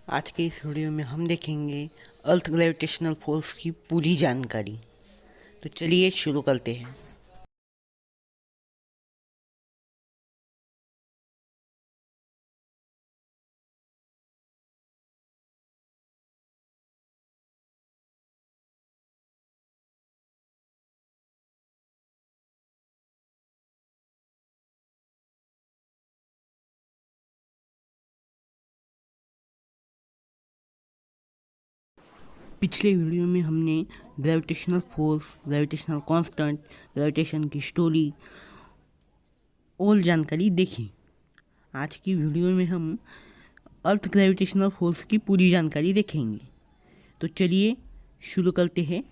आज के इस वीडियो में हम देखेंगे अर्थ ग्रेविटेशनल फोर्स की पूरी जानकारी। तो चलिए शुरू करते हैं। पिछले वीडियो में हमने gravitational force, gravitational constant, gravitation की स्टोरी और जानकारी देखी। आज की वीडियो में हम अर्थ ग्रेविटेशनल फोर्स की पूरी जानकारी देखेंगे। तो चलिए शुरू करते हैं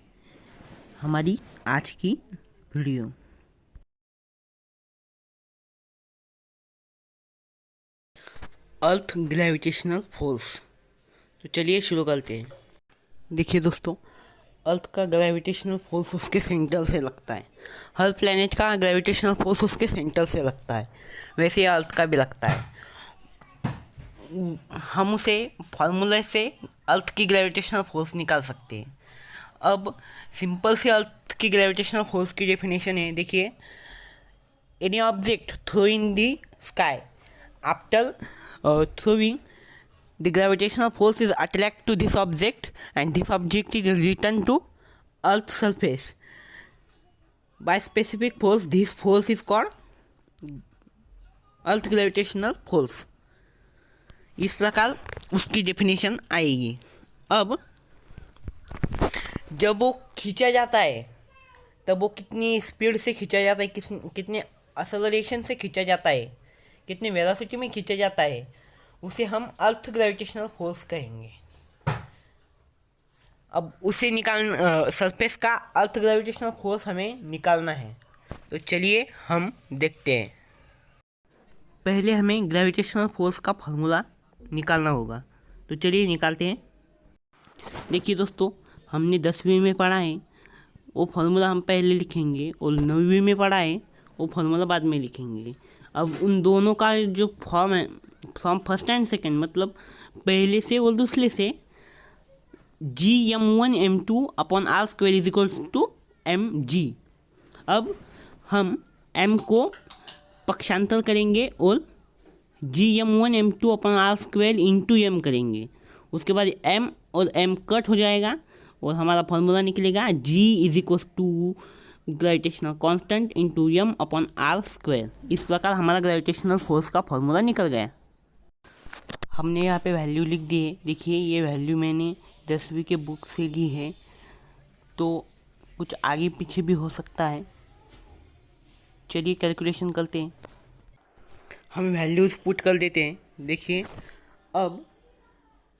हमारी आज की वीडियो। अर्थ ग्रेविटेशनल फोर्स, तो चलिए शुरू करते हैं। देखिए दोस्तों, अर्थ का ग्रेविटेशनल फोर्स उसके सेंटर से लगता है। हर प्लेनेट का ग्रेविटेशनल फोर्स उसके सेंटर से लगता है, वैसे ही अर्थ का भी लगता है। हम उसे फार्मूले से अर्थ की ग्रेविटेशनल फोर्स निकाल सकते हैं। अब सिंपल से अर्थ की ग्रेविटेशनल फोर्स की डेफिनेशन है, देखिए, any object throw in the sky after throwing, the gravitational force is attract to this object and this object is returned to Earth's surface by specific force. This force is called Earth gravitational force. इस प्रकार उसकी definition आएगी। अब जब वो खींचा जाता है तब वो कितनी स्पीड से खींचा जाता है, कितने एक्सेलरेशन से खींचा जाता है, कितनी वेलोसिटी में खींचा जाता है, उसे हम अर्थ ग्रेविटेशनल फोर्स कहेंगे। अब उसे सरफेस का अर्थ ग्रेविटेशनल फोर्स हमें निकालना है। तो चलिए हम देखते हैं। पहले हमें ग्रेविटेशनल फोर्स का फार्मूला निकालना होगा। तो चलिए निकालते हैं। देखिए दोस्तों, हमने 10वीं में पढ़ा है, वो फार्मूला हम पहले लिखेंगे, और 9वीं में पढ़ा है, वो फार्मूला बाद में लिखेंगे। अब उन दोनों का जो फॉर्म है, फ्रॉम फर्स्ट एंड सेकेंड, मतलब पहले से और दूसरे से, Gm1m2 upon r square is equal to mg। अब हम m को पक्षांतर करेंगे और Gm1m2 upon r square into m करेंगे। उसके बाद m और m कट हो जाएगा और हमारा फॉर्मूला निकलेगा G is equal to gravitational constant into m upon r square. इस प्रकार हमारा ग्रेविटेशनल फोर्स का फॉर्मूला निकल गया। हमने यहाँ पे वैल्यू लिख दी है। देखिए, ये वैल्यू मैंने 10वीं के बुक से ली है, तो कुछ आगे पीछे भी हो सकता है। चलिए कैलकुलेशन करते हैं। हम वैल्यूज़ पुट कर देते हैं। देखिए, अब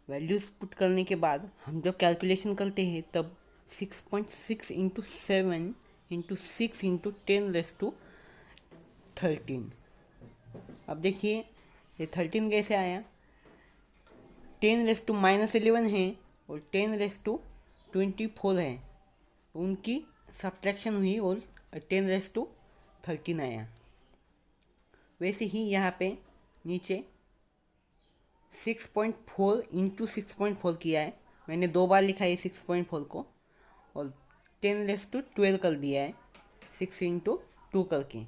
वैल्यूज़ पुट करने के बाद हम जब कैलकुलेशन करते हैं तब 6.6 इंटू 7 इंटू 6 इंटू 10⁻13। अब देखिए, ये 13 कैसे आया? 10⁻−11 है और 10⁻24 है, उनकी सब्ट्रैक्शन हुई और 10⁻13 आया। वैसे ही यहाँ पे नीचे 6.4 इंटू 6.4 किया है। मैंने 2 बार लिखा है 6.4 को, और 10⁻12 कर दिया है 6 इंटू 2 करके।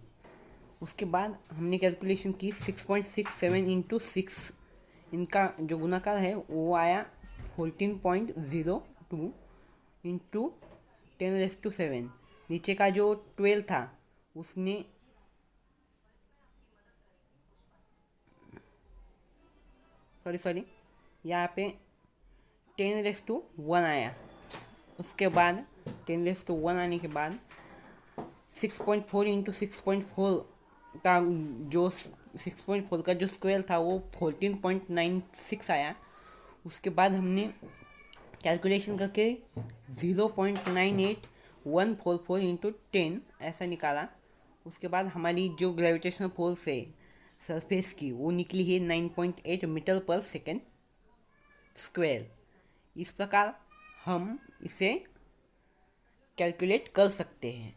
उसके बाद हमने कैलकुलेशन की 6.67 इंटू 6, इनका जो गुणाकार है वो आया 14.02 इंटू 10⁻7। नीचे का जो 12 था उसने सॉरी यहाँ पे 10⁻1 आया। उसके बाद 10⁻1 आने के बाद 6.4 इंटू 6.4 का जो 6.4 का जो स्क्वायर था वो 14.96 आया। उसके बाद हमने कैलकुलेशन करके 0.98144 इंटू 10 ऐसा निकाला। उसके बाद हमारी जो ग्रेविटेशनल फोर्स है सरफेस की वो निकली है 9.8 मीटर पर सेकेंड स्क्वायर। इस प्रकार हम इसे कैलकुलेट कर सकते हैं।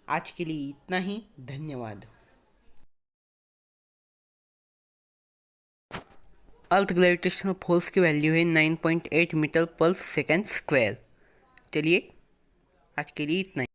आज के लिए इतना ही। धन्यवाद। अर्थ ग्रेविटेशनल फोर्स की वैल्यू है 9.8 मीटर पर सेकेंड स्क्वायर। चलिए आज के लिए इतना ही।